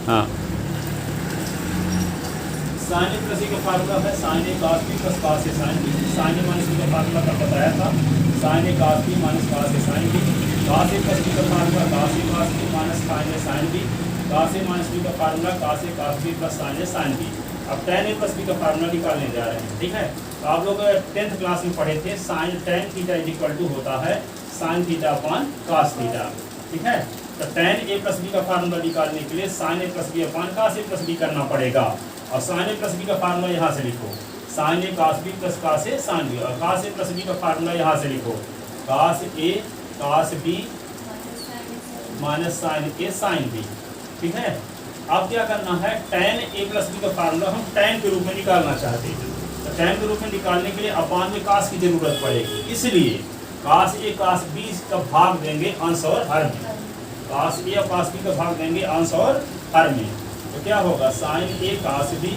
हाँ साइन ए plus B का formula है साइन ए cos बी प्लस cos ए साइन बी। साइन ए minus B का formula कल बताया था, sign A cos B minus cos A sine B. cos A plus B का formula cos ए cos B minus sin ए sine B. cos ए minus B का formula cos ए cos B plus sin ए sine B. अब tan A plus B का formula निकालने जा रहे हैं, ठीक है। तो आप लोग 10th क्लास में पढ़े थे sine tan theta is equal to होता है sin theta upon cos theta, ठीक है। तो tan ए प्लस बी का फार्मूला निकालने के लिए sin A plus B upon cos A plus B करना पड़ेगा। और sin ए प्लस बी का फार्मूला यहाँ से लिखो, sin A cos B plus cos A sin B. और cos ए प्लस बी का फार्मूला यहाँ से लिखो, cos ए cos बी माइनस sin ए sin बी, ठीक है। अब क्या करना है, tan ए प्लस बी का फार्मूला हम tan के रूप में निकालना चाहते हैं। तो tan के रूप में निकालने के लिए अपान में cos की जरूरत पड़ेगी, इसलिए cos ए cos बी का भाग देंगे अंश और हर में। cos ए और cos बी का भाग देंगे अंश और हर में। तो क्या होगा, sin ए cos बी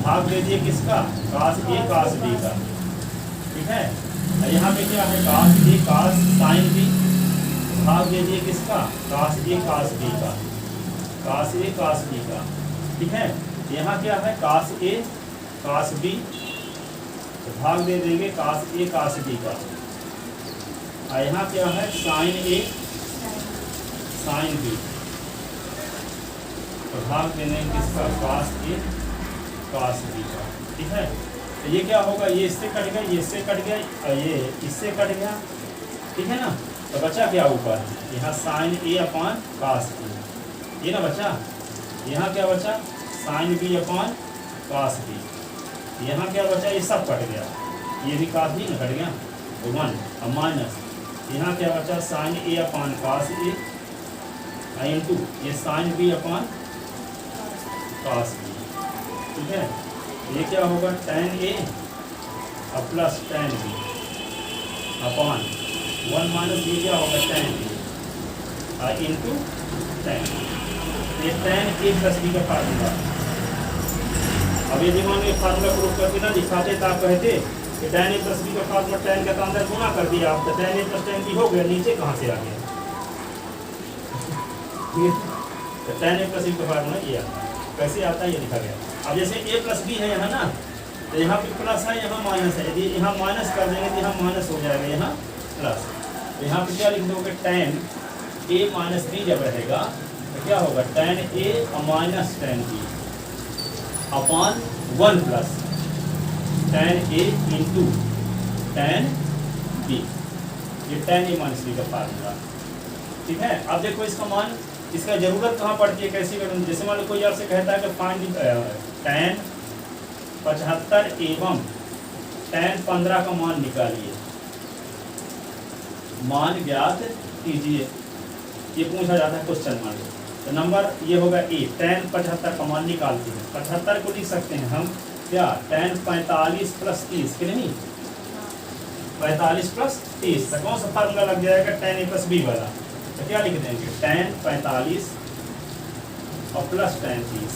भाग दे दिए किसका, cos ए cos बी का, ठीक है। यहाँ पे क्या है, cos ए cos sin बी भाग दे दिए किसका, cos ए cos बी का, cos ए cos बी का, ठीक है। यहाँ क्या है, cos ए cos बी भाग दे देंगे cos ए cos बी का। और यहाँ क्या है, sin ए sin बी भाग देने किसका, cos ए cos बी का, ठीक है। तो ये क्या होगा, ये इससे कट गया, ये इससे कट गया, और ये इससे कट गया, ठीक है ना। तो बचा क्या ऊपर, यहाँ sin A upon cos B, ये ना बचा। यहाँ क्या बचा, sin B upon cos B. यहाँ क्या बचा, ये सब कट गया, ये भी cos बी ना कट गया, तो 1 और माइनस। यहाँ क्या बचा, sin A upon cos A into ये sin B upon cos B, ठीक है। ये क्या होगा, tan ए और plus tan B upon 1 minus ये क्या होगा, tan बी और इंटू tan। ये tan ए प्लस बी का फार्मूला। अब यदि मान लो फार्मूला प्रूफ करके ना दिखाते तो आप कहते कि tan ए प्लस बी का फार्मूला tan का तो अंदर गुना कर दिया आप, तो tan A plus tan B हो गया, नीचे कहाँ से आ गया। तो tan ए प्लस बी का फार्मूला ये आता है, कैसे आता है ये लिखा गया। अब जैसे a प्लस बी है यहाँ ना, तो यहाँ पे प्लस है, यहाँ माइनस है। यदि यहाँ माइनस कर देंगे तो यहाँ माइनस हो जाएगा, यहाँ प्लस। तो यहाँ पे क्या लिख दोगे, tan a माइनस बी जब रहेगा तो क्या होगा, tan a और minus tan b upon 1 plus tan a into tan b। ये tan a माइनस बी का फार्मूला, ठीक है। अब देखो इसका मान, इसका जरूरत कहाँ पड़ती है, कैसी करूँ। जैसे मान लो कोई आपसे कहता है कि फाइंड tan 75 एवं tan 15 का मान निकालिए, मान ज्ञात कीजिए, ये पूछा जाता है क्वेश्चन। मान लो तो नंबर ये होगा ए, tan 75 का मान निकालते हैं। 75 को लिख सकते हैं हम क्या, tan 45 प्लस 30 के नहीं, 45 प्लस 30। तो कौन सा फार्मूला लग जाएगा, tan ए प्लस बी वाला। तो क्या लिख देंगे, tan 45 और प्लस tan 30,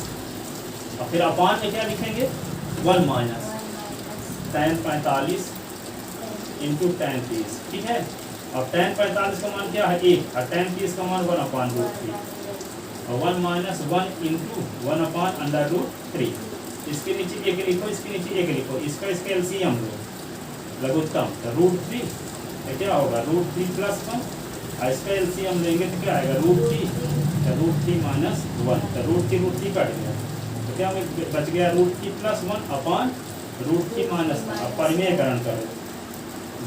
और फिर अपान में क्या लिखेंगे, 1 माइनस tan 45 इंटू tan 30, ठीक है। और tan 45 का मान क्या है 1, और tan 30 का मान 1 अपान √3, और 1 माइनस 1 इंटू 1 अपान √3। इसके नीचे एक लिखो, इसके नीचे एक लिखो, इसका एलसीएम लो, लघुत्तम। तो √3 तो क्या होगा, √3 प्लस 1, और इसका एलसीएम लेंगे तो क्या आएगा, √3, तो √3 माइनस 1, तो √3 कट गया, तो क्या हमें बच गया, √3 प्लस 1 अपान √3 माइनस 1। अब परिमेयकरण करो,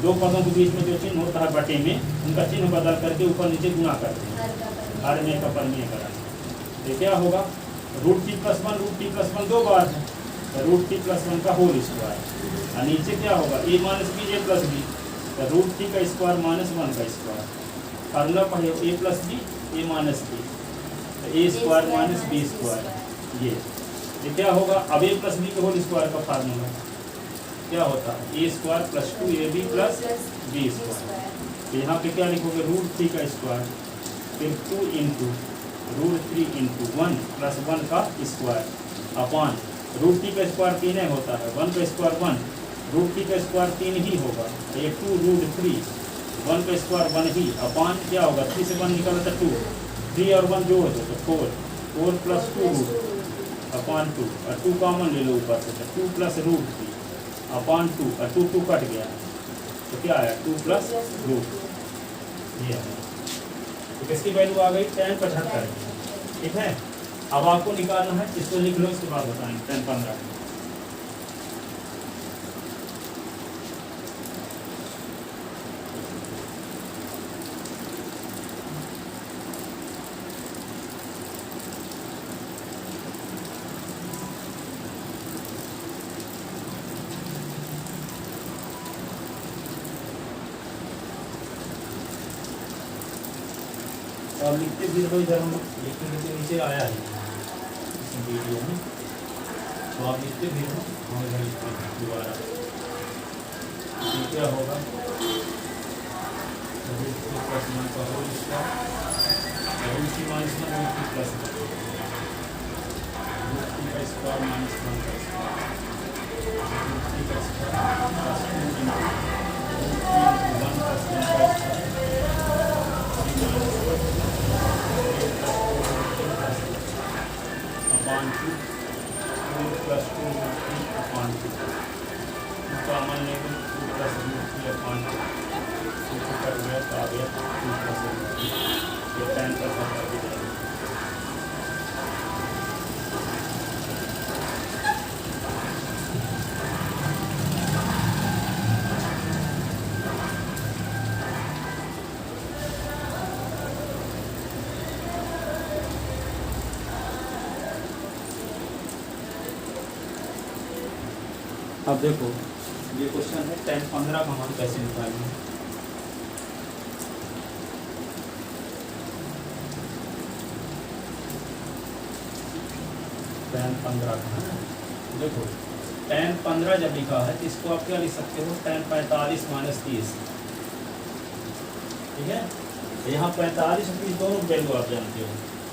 दो पदों के बीच में जो चिन्ह होता है बटे में, उनका चिन्ह बदल करके ऊपर नीचे गुणा करते हैं, हर में का परिमेयकरण। तो क्या होगा, √3 प्लस 1 दो बार है, तो √3 प्लस 1 का होल स्क्वायर, और नीचे क्या होगा, a minus B a plus B, तो √3 का स्क्वायर माइनस 1 का स्क्वायर। फार्मूला पढ़े, a plus B a minus B, तो a square minus B square. ये क्या होगा, अब a प्लस बी के होल स्क्वायर का फार्मूला क्या होता है, a square plus 2ab plus B square. तो यहाँ पे क्या लिखोगे, √3 का स्क्वायर, फिर 2 इंटू √3 इंटू 1 प्लस 1 का स्क्वायर अपॉन √3 का स्क्वायर 3 होता है, 1 का स्क्वायर 1, √3 का स्क्वायर 3 ही होगा, तो ये 2√3, 1 का स्क्वायर 1 ही अपॉन क्या होगा, 3 से 1 निकाला था 2, 3 और 1 जोड़ दो तो 4, 4 प्लस 2 अपॉन 2 और 2 कॉमन ले लो ऊपर से, 2 प्लस रूट 3 अपॉन 2 और 2 2 कट गया तो क्या आया 2 प्लस रूट, ये है। तो किसकी वैल्यू आ गई tan 75, ठीक है। अब आपको निकालना है, इसको लिख लो, इसके बाद बताएंगे tan 15। और लिखते भी रहो, इधर हम लिखते लिखते नीचे आया है इस वीडियो में, तो आप लिखते भी रहो, हम इधर लिखते हैं दोबारा। ये क्या होगा प्लस वन का whole square root three minus one root three plus one root three का स्क्वायर माइनस वन का स्क्वायर रूट थ्री का square plus two into root three into one plus one का upon 2 plus 2 root 3 upon 2 common लेंगे 2 plus root 3 upon 2 cut गया तो आ गया 2 plus root 3, ये tan पर होगा कि जाएगा। अब देखो ये क्वेश्चन है tan 15 का मान कैसे निकालेंगे। tan 15 का है, देखो tan 15 जब लिखा है तो इसको आप क्या लिख सकते हो tan 45 माइनस 30, ठीक है। यहाँ 45 और 30 दोनों वैल्यू आप जानते हो।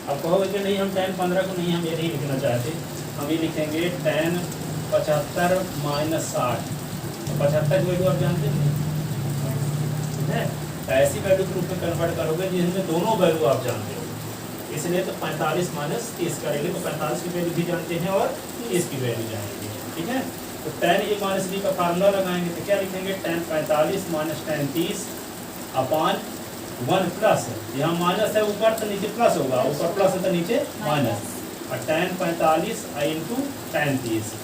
अब कहोगे कि नहीं हम tan 15 को नहीं, हम ये नहीं लिखना चाहते, हम ये लिखेंगे tan 75 माइनस 60, तो 75 की वैल्यू आप जानते हैं, ठीक है। ऐसी वैल्यू के रूप में कन्वर्ट करोगे जिसमें दोनों वैल्यू आप जानते हो, इसलिए तो 45 माइनस 30 करेंगे तो 45 की वैल्यू भी जानते हैं और 30 की वैल्यू जानेंगे, ठीक है। तो tan a माइनस b का फार्मूला लगाएंगे तो क्या लिखेंगे tan 45 minus tan 30 upon 1 plus, यहाँ माइनस है ऊपर तो नीचे प्लस होगा, ऊपर प्लस है तो नीचे माइनस, और tan 45 इंटू tan 30,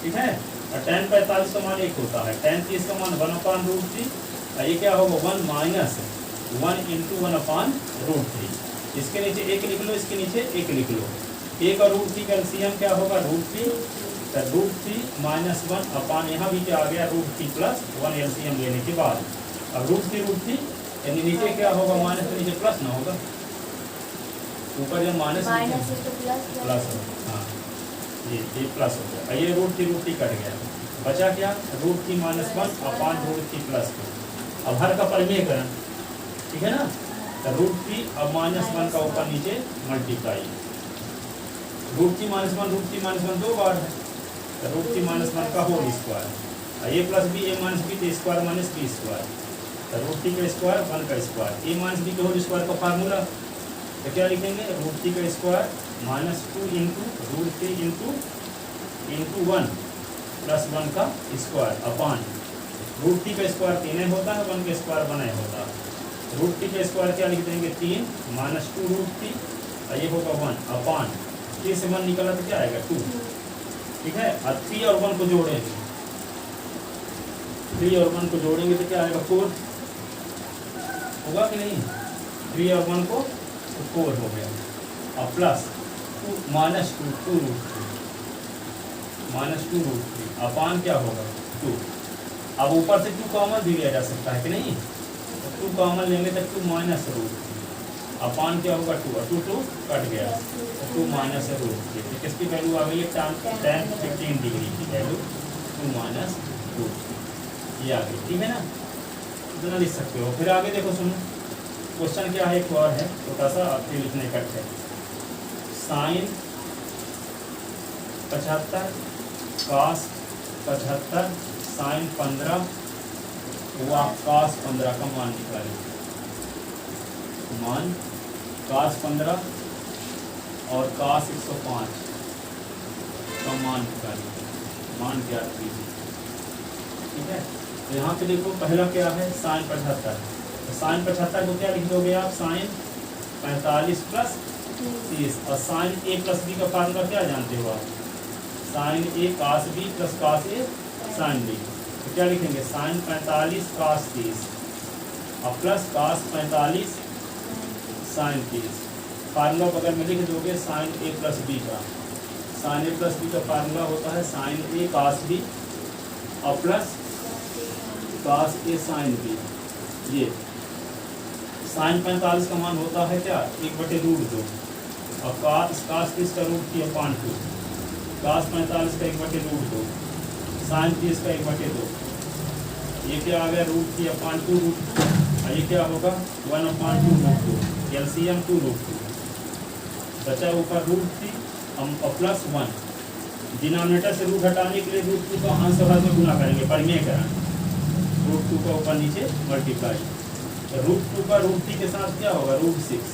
ठीक है। और tan 45 का मान 1 होता है, tan 30 का मान 1 अपॉन रूट 3, और ये क्या होगा 1 माइनस 1 इंटू 1 अपॉन रूट 3। इसके नीचे 1 लिख लो, इसके नीचे 1 लिख लो, 1 और रूट 3 का एलसीएम क्या होगा रूट 3, तो रूट 3 माइनस 1 अपॉन यहाँ भी क्या आ गया रूट 3 प्लस 1 एलसीएम लेने के बाद, अब रूट 3 यानी नीचे क्या होगा माइनस तो नीचे प्लस ना होगा, ऊपर जब माइनस प्लस होगा, हाँ ये प्लस हो गया, ये रूट 3 कट गया, बचा क्या root 3 minus 1 upon root 3 plus 2। अब हर का परिमेयकरण, ठीक है ना, तो रूट 3 अब माइनस 1 का ऊपर नीचे मल्टीप्लाई, रूट 3 माइनस 1 दो बार है, तो रूट 3 माइनस 1 का whole square, A plus B A minus B तो स्क्वायर माइनस बी स्क्वायर, तो रूट 3 का स्क्वायर 1 का स्क्वायर, ए माइनस बी के होल स्क्वायर का फार्मूला, तो क्या लिखेंगे रूट 3 का square minus 2 into root 3 into 1 plus 1 का स्क्वायर अपॉन रूट 3 का स्क्वायर 3 होता है, 1 का स्क्वायर 1 होता है, रूट 3 का स्क्वायर क्या लिख देंगे 3 माइनस 2 रूट 3, और ये होगा 1 अपॉन 3 से 1 निकला तो क्या आएगा 2, ठीक है। और 3 और 1 को जोड़ेंगे, 3 और 1 को जोड़ेंगे तो क्या आएगा 4, होगा कि नहीं, 3 और 1 को 4 हो गया, और प्लस 2 माइनस 2 रूट 3 अपान क्या होगा 2। अब ऊपर से 2 कॉमन भी लिया जा सकता है कि नहीं, तो 2 कॉमन लेंगे तो 2 माइनस रूट 3 अपान क्या होगा 2 और 2 कट गया, तो 2 माइनस रूट 3, तो किसकी वैल्यू आ गई है tan 15 डिग्री की वैल्यू 2 माइनस रूट 3, ये आ गई, ठीक है ना, इतना लिख सकते हो। फिर आगे देखो सुनो, क्वेश्चन क्या है एक और है छोटा सा, आपके लिखने का है साइन 75 cos 75 साइन 15 हुआ cos 15 का मान निकालें, मान cos 15 और cos 105 का मान निकालिए, मान ज्ञात कीजिए। ठीक है, तो यहाँ पे देखो पहला क्या है sin 75, तो sin 75 को क्या लिख दोगे आप, sin 45 प्लस 30, और sin a प्लस b का फार्मूला क्या जानते हो आप, sin a cos b plus cos a sin b, तो क्या लिखेंगे sin 45 cos 30 और प्लस cos 45 sin 30, फार्मूला बगल में लिख दोगे sin a प्लस b का, sin a प्लस b का फार्मूला होता है sin a cos b और plus cos a sin b। ये sin 45 का मान होता है क्या, 1/√2 और cos 30 का रूट 3/2, cos 45 का 1/√2, sin 30 का 1/2, ये क्या आ गया √3/2, और ये क्या होगा 1/2√2, एलसीएम 2√2, बचा ऊपर √3 और प्लस 1, डिनोमिनेटर से रूट हटाने के लिए √2 का अंश भाग में गुना करेंगे, परिमेयकरण, √2 का ऊपर नीचे मल्टीप्लाई, √2 का √3 के साथ क्या होगा √6,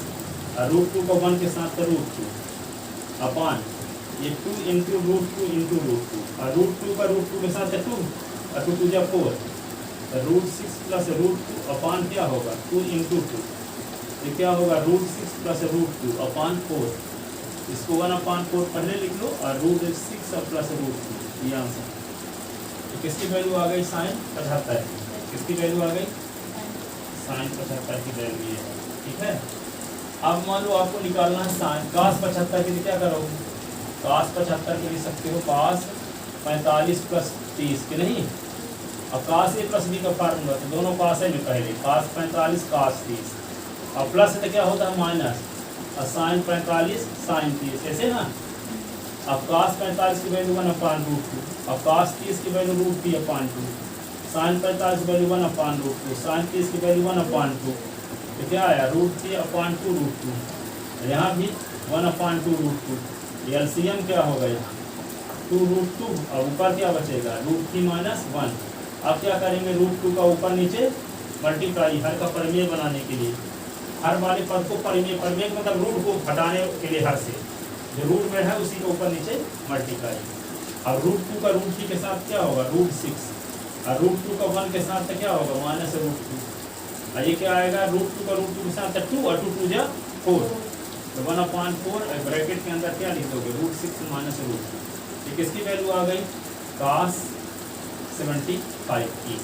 और √2 का 1 के साथ √2 अपान ये 2 इंटू √2 इंटू √2, और √2 का √2 के साथ 2 और 2 जा 4, √6 प्लस √2 अपान क्या होगा 2 इंटू 2, ये क्या होगा √6 प्लस √2 अपान 4, इसको 1/4 पहले लिख लो और √6 और प्लस √2, ये आंसर। तो किसकी वैल्यू आ गई sin 75, किसकी वैल्यू आ गई sin 75 की वैल्यू ये है। ठीक है, अब मान लो आपको निकालना है sin cos 75 के लिए क्या करोगे, cos 75 के लिए सकते हो cos 45 प्लस 30 के नहीं, और cos a प्लस b का फार्मूला, तो दोनों cos है में पहले cos 45 cos 30 और प्लस से क्या होता है माइनस, और sin 45 sin 30, ऐसे ना। अब cos 45 की वैल्यू 1/√2 और cos 30 की वैल्यू √3/2, sin 45 की वैल्यू 1/√2, sin 30 की वैल्यू 1/2, तो क्या आया √3/2√2, यहाँ भी 1/2√2, एलसीएम क्या होगा यहाँ 2√2, और ऊपर क्या बचेगा √3 माइनस 1। अब क्या करेंगे √2 का ऊपर नीचे मल्टीप्लाई, हर का परिमेय बनाने के लिए, हर वाले पद को परिमेय, परिमेय मतलब रूट को हटाने के लिए, हर से जो रूट में है उसी के ऊपर नीचे मल्टीप्लाई, और √2 का √3 के साथ क्या होगा √6, और √2 का 1 के साथ क्या होगा माइनस √2, और ये क्या आएगा √2 का √2 के साथ 2 और 2 जा 4, तो 1/4 ब्रैकेट के अंदर क्या लिख दोगे √6 माइनस √2, ये किसकी वैल्यू आ गई cos 75 की,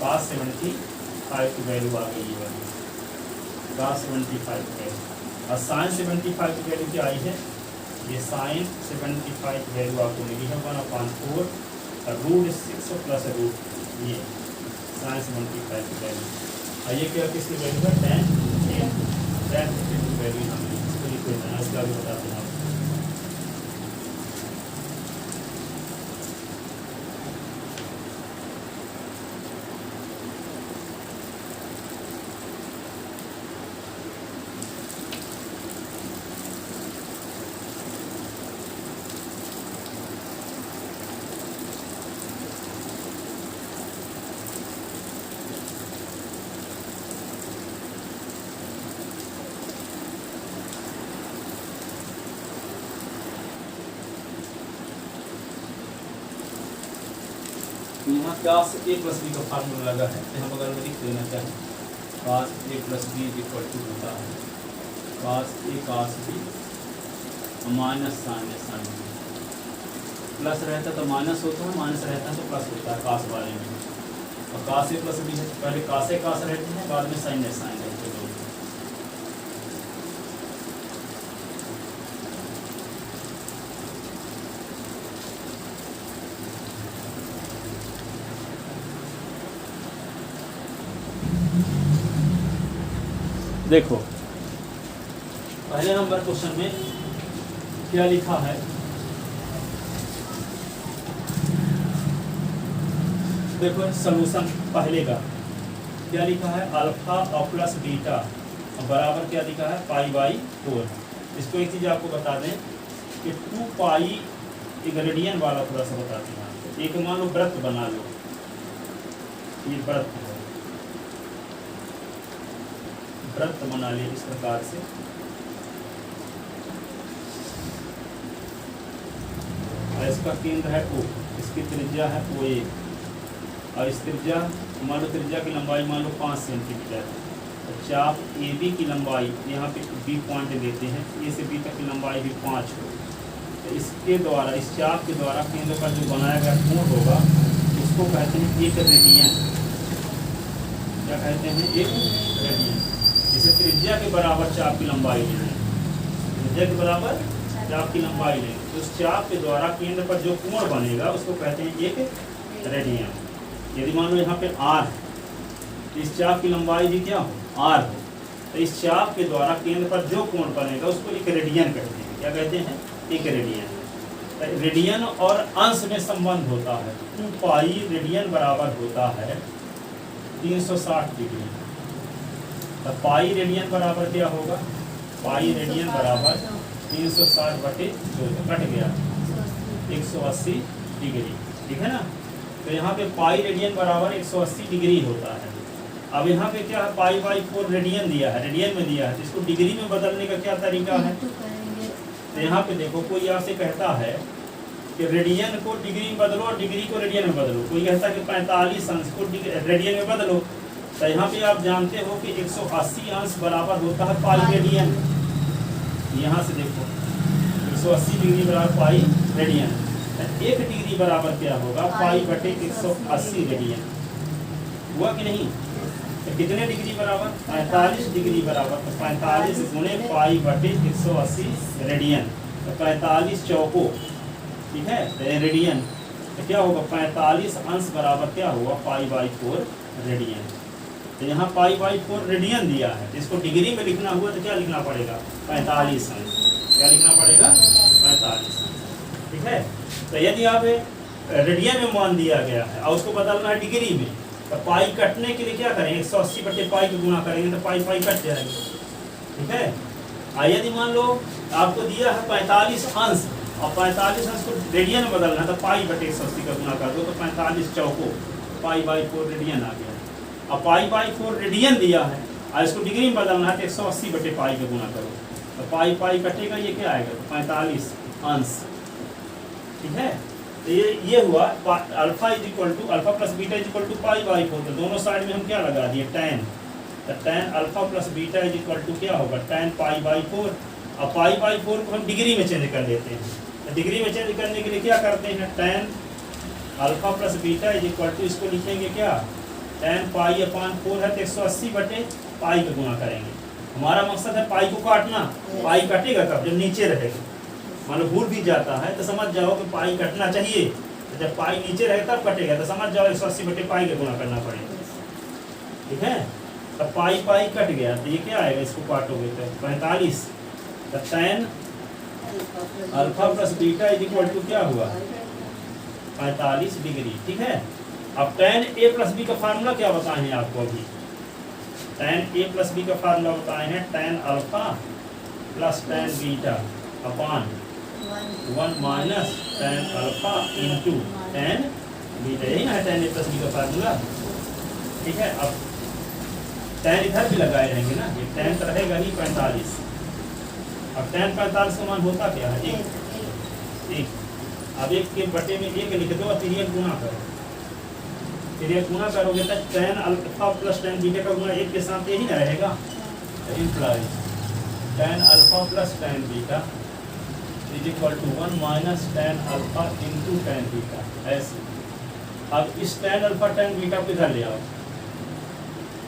cos 75 की वैल्यू आ गई, ये वाली cos 75 की वैल्यू, और sin 75 की वैल्यू क्या आई है, ये sin 75 की वैल्यू आपको मिली है 1/4 और √6 प्लस √2, ये sin 75 की वैल्यू, और ये क्या किसकी वैल्यू है tan की वैल्यू हमें इसको लिख देना, इसका भी बताते हैं। यहाँ cos a प्लस b का फार्मूला लगा है, यहाँ बगल में लिख देना चाहिए cos a plus b equal to होता है cos a cos b minus sin a sin b, plus रहता तो माइनस होता है, माइनस रहता है तो प्लस होता है cos वाले में, और cos a प्लस b है तो पहले cos a cos रहते हैं, बाद में sin a sin रहते हैं। देखो पहले नंबर क्वेश्चन में क्या लिखा है, देखो सॉल्यूशन पहले का क्या लिखा है, अल्फा और प्लस बीटा बराबर क्या लिखा है π/4। इसको एक चीज़ आपको बता दें कि 2π एक रेडियन वाला थोड़ा सा बताते हैं। एक मान लो वृत्त बना लो, ये वृत्त है, वृत्त बना ले इस प्रकार से, इसका केंद्र है O, इसकी त्रिज्या है OA, और इस त्रिज्या मान लो त्रिज्या की लंबाई मान लो 5 सेंटीमीटर है। तो चाप AB की लंबाई यहाँ पे B पॉइंट देते हैं, A से B तक की लंबाई भी 5 हो। तो इसके द्वारा, इस चाप के द्वारा केंद्र का जो बनाया गया कोण होगा उसको कहते हैं एक रेडियन। क्या कहते हैं? एक रेडियन। जिसे त्रिज्या के बराबर चाप की लंबाई लें, त्रिज्या के बराबर चाप की लंबाई लें, तो उस चाप के द्वारा केंद्र पर जो कोण बनेगा उसको कहते हैं एक रेडियन। यदि मान लो यहाँ पे R, इस चाप की लंबाई भी क्या हो? R हो, तो इस चाप के द्वारा केंद्र पर जो कोण बनेगा उसको एक रेडियन कहते हैं। क्या कहते हैं? एक रेडियन। रेडियन और अंश में संबंध होता है। 2 पाई रेडियन बराबर होता है 360 डिग्री। तो पाई रेडियन बराबर क्या होगा? पाई रेडियन बराबर 360 बटे 2, कट गया 180 डिग्री, ठीक है ना। तो यहाँ पे पाई रेडियन बराबर 180 डिग्री होता है। अब यहाँ पे क्या है? पाई बाई 4 रेडियन दिया है, रेडियन में दिया है, इसको डिग्री में बदलने का क्या तरीका है? तो यहाँ पे देखो, कोई आपसे कहता है कि रेडियन को डिग्री में बदलो और डिग्री को रेडियन में बदलो। कोई कहता है कि 45 अंश को रेडियन में बदलो। तो यहाँ पे आप जानते हो कि 180 अंश बराबर होता है पाई रेडियन। यहाँ से देखो 180 डिग्री बराबर पाई रेडियन। 1 डिग्री बराबर क्या होगा? पाई बटे 180 रेडियन। हुआ कि नहीं? तो कितने डिग्री बराबर? 45 डिग्री बराबर। तो 45 गुणे पाई बटे 180 रेडियन। तो 45 चौको, ठीक है, रेडियन। तो क्या होगा? 45 अंश बराबर क्या हुआ? पाई बाई 4 रेडियन। तो यहाँ पाई बाई 4 रेडियन दिया है, इसको डिग्री में लिखना हुआ तो क्या लिखना पड़ेगा? 45 अंश। क्या लिखना पड़ेगा? 45 अंश, ठीक है। तो यदि आप रेडियन में मान दिया गया है और उसको बदलना है डिग्री में, तो पाई कटने के लिए क्या करेंगे? 180 बटे पाई को गुना करेंगे तो पाई पाई कट जाएंगे, ठीक है। यदि मान लो आपको दिया है 45 अंश और 45 अंश को रेडियन में बदलना है, तो पाई बटे 180 का गुना कर दो तो 45 चौको पाई बाई 4 रेडियन आ गया। अब पाई बाई 4 रेडियन दिया है और इसको डिग्री में बदलना है तो 180 बटे पाई का गुना करो, तो पाई पाई कटेगा, ये क्या आएगा? 45 अंश, ठीक है। तो ये हुआ alpha is equal to alpha plus beta is equal to pi by 4। तो दोनों साइड में हम क्या लगा दिए? tan। तो tan alpha plus beta is equal to क्या होगा? tan pi by 4। अब पाई बाई 4 को हम डिग्री में चेंज कर लेते हैं। तो डिग्री में चेंज करने के लिए क्या करते हैं? tan alpha plus beta is equal to, इसको लिखेंगे क्या? tan पाई अपान 4 है तो 180 बटे पाई का गुना करेंगे। हमारा मकसद है पाई को काटना। पाई कटेगा कब? जब नीचे रहेगा। मान लो भूल भी जाता है तो समझ जाओ कि पाई कटना चाहिए, तो जब पाई नीचे रहेगा तब कटेगा, तो समझ जाओ 180 बटे पाई का गुना करना पड़ेगा, ठीक है। तब पाई पाई कट गया तो ये क्या आएगा? इसको काटोगे तो 45। तो tan alpha plus beta is equal to क्या हुआ? 45 डिग्री, ठीक है। अब tan a प्लस बी का फार्मूला क्या बताए हैं आपको? अभी tan a प्लस बी का फार्मूला बताए हैं tan alpha plus tan beta upon 1 minus tan alpha into tan beta. यही ना है tan a प्लस बी का फार्मूला, ठीक है। अब tan इधर भी लगाए रहेंगे ना, ये tan तो रहेगा नहीं 45। अब tan 45 का मान होता क्या है? 1। अब 1 के बटे में 1 लिख दो और फिर ये गुना करो। फिर ये गुना करोगे तो tan alpha plus tan beta का गुना 1 के साथ यही ना रहेगा। Imply tan alpha plus tan beta is equal to 1 minus tan alpha into tan beta, ऐसे। अब इस tan अल्फा tan बीटा को इधर ले आओ,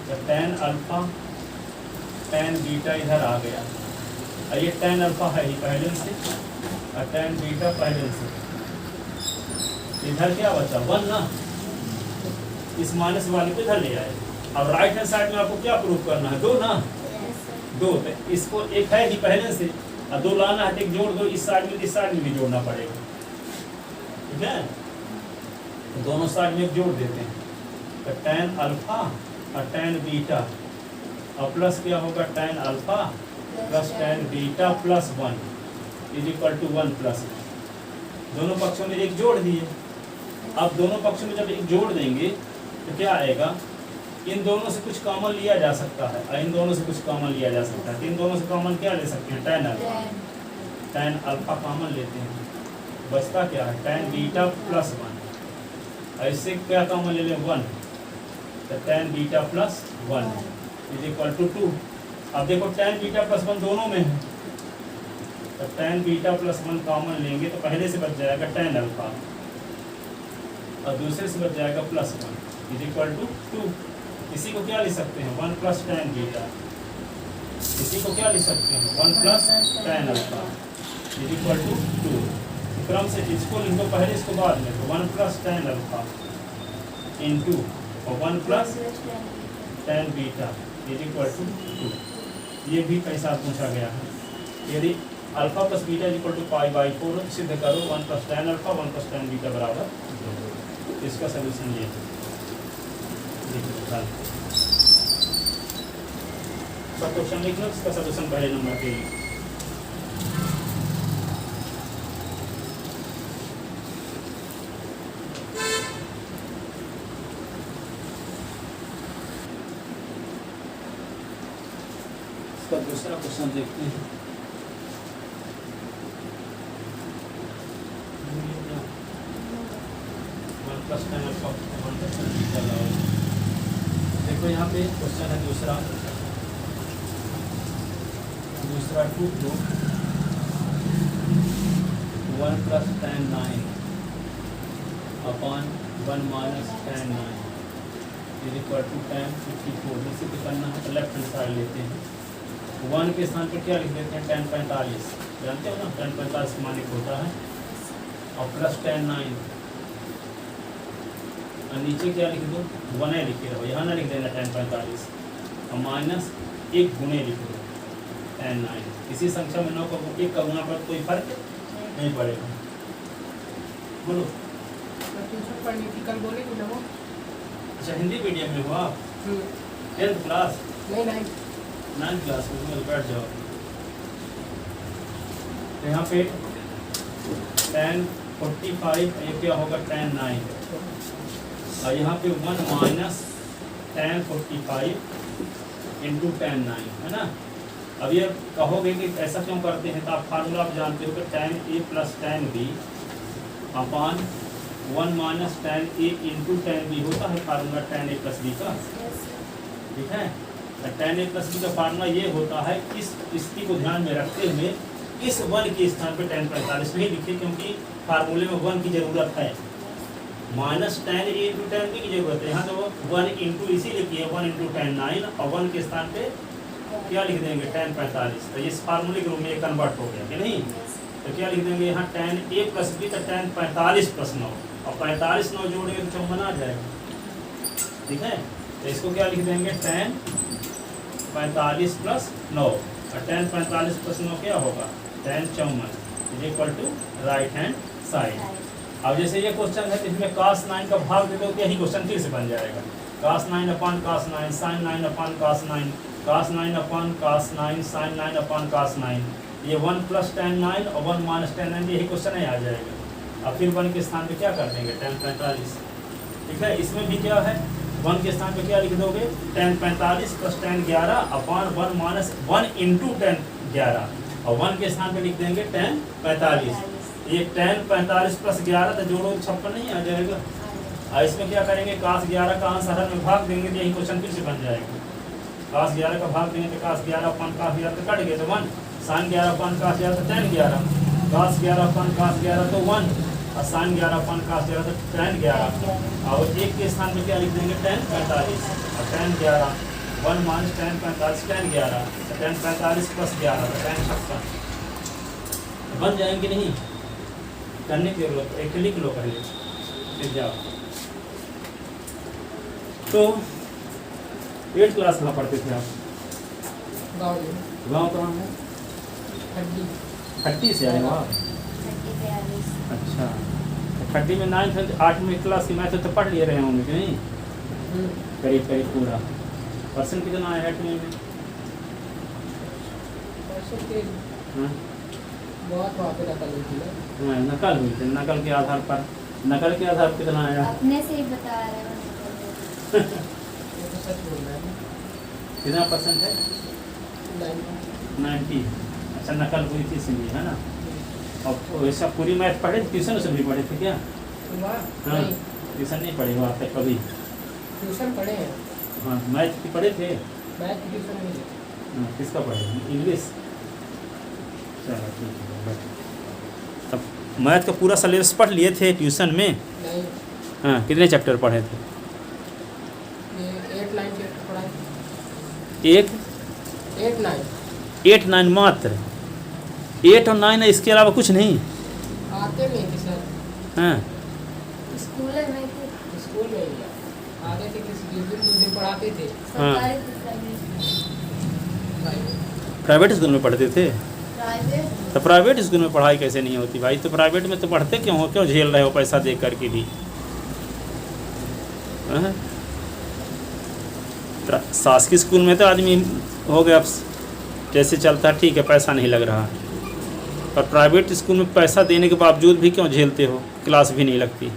तो tan अल्फा tan बीटा इधर आ गया। और ये tan अल्फा है ही पहले से और tan बीटा पहले से। इधर क्या बचा? 1 ना, इस माइनस वाले को इधर ले आए। अब राइट हैंड साइड में आपको क्या प्रूव करना है? 2 ना, 2। तो इसको एक है ही पहले से और 2 लाना है तो एक जोड़ दो, इस साइड में इस साइड में भी जोड़ना पड़ेगा, ठीक है। तो दोनों साइड में एक जोड़ देते हैं, तो tan अल्फा और tan बीटा और प्लस क्या होगा? tan alpha plus tan beta plus 1 is equal to 1 plus. दोनों पक्षों में एक जोड़ दिए। अब दोनों पक्षों में जब एक जोड़ देंगे तो क्या आएगा? इन दोनों से कुछ कॉमन लिया जा सकता है और इन दोनों से कुछ कॉमन लिया जा सकता है। इन दोनों से कॉमन क्या ले सकते हैं? tan अल्फा कॉमन लेते हैं, बचता क्या है tan बीटा प्लस 1, ऐसे क्या कॉमन ले लें 1, तो tan beta plus 1 is equal to 2। अब देखो tan बीटा प्लस 1 दोनों में है, तो tan बीटा प्लस 1 कॉमन लेंगे तो पहले से बच जाएगा tan अल्फा और दूसरे से बच जाएगा प्लस 1 इज इक्वल टू 2। इसी को क्या लिख सकते हैं 1 प्लस tan बीटा, इसी को क्या लिख सकते हैं 1 plus tan alpha is equal to 2। क्रम से इसको लिख दो पहले इसको बाद में, तो 1 प्लस tan अल्फा इंटू और 1 plus tan beta is equal to 2। ये भी कैसा पूछा गया है, यदि alpha plus beta is equal to π/4 सिद्ध करो 1 plus tan alpha 1 plus tan beta बराबर 2। इसका सोल्यूशन ये है। सब क्वेश्चन लिख लो, इसका सोल्यूशन पहले नंबर के लिए। इसका दूसरा क्वेश्चन देखते हैं। देखो यहाँ पे क्वेश्चन है दूसरा 2 1 plus tan 9 upon 1 minus tan 9 is equal to tan 54। इसे भी करना है तो लेफ्ट हैंड साइड लेते हैं, 1 के स्थान पर क्या लिख देते हैं tan 45, जानते हो ना tan 45 मानिक होता है, और प्लस tan 9 और नीचे क्या लिख दो 1 लिखे रहो, यहाँ ना लिख देना tan 45 और माइनस 1 गुणे लिख दो tan 9। इसी संख्या में 9 को 1 का गुणा पर कोई फर्क नहीं पड़ेगा। बोलो कल बोले कि ना, अच्छा हिंदी मीडियम में हो आप 10th क्लास? नहीं 9th क्लास में, बैठ जाओ। तो यहाँ पे tan 45 ये क्या होगा tan 9 और यहाँ पे 1 माइनस tan 45 इंटू tan 9 है ना। अब ये कहोगे कि ऐसा क्यों करते हैं, तो आप फार्मूला आप जानते हो कि tan a plus tan b upon 1 minus tan a into tan b होता है formula tan a plus b का, ठीक है। तो tan a प्लस b का फार्मूला ये होता है, इस स्थिति को ध्यान में रखते हुए इस 1 के स्थान पर tan 45 नहीं लिखे, क्योंकि फार्मूले में 1 की जरूरत है, minus tan a into tan b की जरूरत है। यहाँ तो 1 इंटू इसीलिए किया 1 इंटू tan 9 और 1 के स्थान पे क्या लिख देंगे tan 45। तो इस फार्मूले के रूप में ये कन्वर्ट हो गया कि नहीं, तो क्या लिख देंगे यहाँ tan a प्लस b, तो tan 45 प्लस 9 और 45 9 जोड़ेंगे तो 54 आ जाएगा, ठीक है। तो इसको क्या लिख देंगे tan 45 प्लस 9 और tan 45 प्लस 9 क्या होगा tan 54 is equal to right hand side. अब जैसे ये क्वेश्चन है इसमें cos 9 का भाग दे दो तो यही क्वेश्चन फिर से बन जाएगा, cos 9 अपान cos 9 sin 9 अपान cos 9 cos 9 अपान cos 9 sin 9 अपान cos 9। ये 1 प्लस tan 9 और 1 माइनस tan 9 यही क्वेश्चन है आ जाएगा। अब फिर 1 के स्थान पे क्या कर देंगे tan 45, ठीक है। इसमें भी क्या है 1 के स्थान पे क्या लिख दोगे tan 45 प्लस tan 11 अपान 1 माइनस 1 इंटू tan 11 और 1 के स्थान पे लिख देंगे tan 45। ये tan 45 प्लस 11 तो जोड़ो 56 नहीं आ जाएगा। और इसमें क्या करेंगे cos 11 का अंश हर में भाग देंगे, यही क्वेश्चन फिर से बन जाएगा। cos 11 का भाग देंगे तो cos 11 अपान cos 11 तो कट गए तो 1, sin 11 अपान cos 11 तो tan 11, cos 11 अपान cos 11 तो 1 और sin 11 अपान cos 11 तो tan 11 और 1 के स्थान पे क्या लिख देंगे tan 45 और tan 11 1 माइनस tan 45 tan 11 तो tan 45 प्लस 11 तो tan 56 बन जाएंगे। नहीं करने की जरूरत, एक लिख लो पहले फिर जाओ। तो 8th क्लास कहाँ पढ़ते थे आप? गाँव कहाँ है? खट्टी से आए वहाँ। अच्छा, खट्टी में 9th 8वीं क्लास की मैथ तो पढ़ लिए रहे होंगे कि नहीं? करीब करीब पूरा। परसेंट कितना आया 8वीं में? बहुत वहाँ पे नकल हुई थी ना। नकल हुई थी, नकल के आधार पर, नकल के आधार पर कितना आया? अपने से ही बता रहे हो। ये तो सच बोल रहा है। कितना परसेंट है? 90। अच्छा, नकल हुई थी इसलिए है ना। और वैसा पूरी मैथ पढ़े थे, ट्यूशन से भी पढ़े थे क्या? हुआ हाँ नहीं, ट्यूशन नहीं पढ़े हो आप तक कभी? ट्यूशन पढ़े हैं, हाँ मैथ की पढ़े थे? मैथ की ट्यूशन नहीं है। हाँ किसका पढ़े? इंग्लिश। चलो ठीक है बस। तब मैथ का पूरा सिलेबस पढ़ लिए थे ट्यूशन में? नहीं, हाँ कितने चैप्टर पढ़े थे? ये 8-9 चैप्टर पढ़ा है। 8-9 8 9 मात्र? 8 और 9 है, इसके अलावा कुछ नहीं? आते नहीं थे सर, हाँ स्कूल में थे, स्कूल में ही आते थे, किसी जिस दिन पढ़ाते थे। सरकारी थे, प्राइवेट स्कूल में पढ़ते थे? प्राइवेट। तो प्राइवेट स्कूल में पढ़ाई कैसे नहीं होती भाई? तो प्राइवेट में तो पढ़ते क्यों हो, क्यों झेल रहे हो पैसा दे करके भी? हाँ? शासकीय स्कूल में तो आदमी हो गया, अब जैसे चलता ठीक है, पैसा नहीं लग रहा। पर प्राइवेट स्कूल में पैसा देने के बावजूद भी क्यों झेलते हो, क्लास भी नहीं लगती?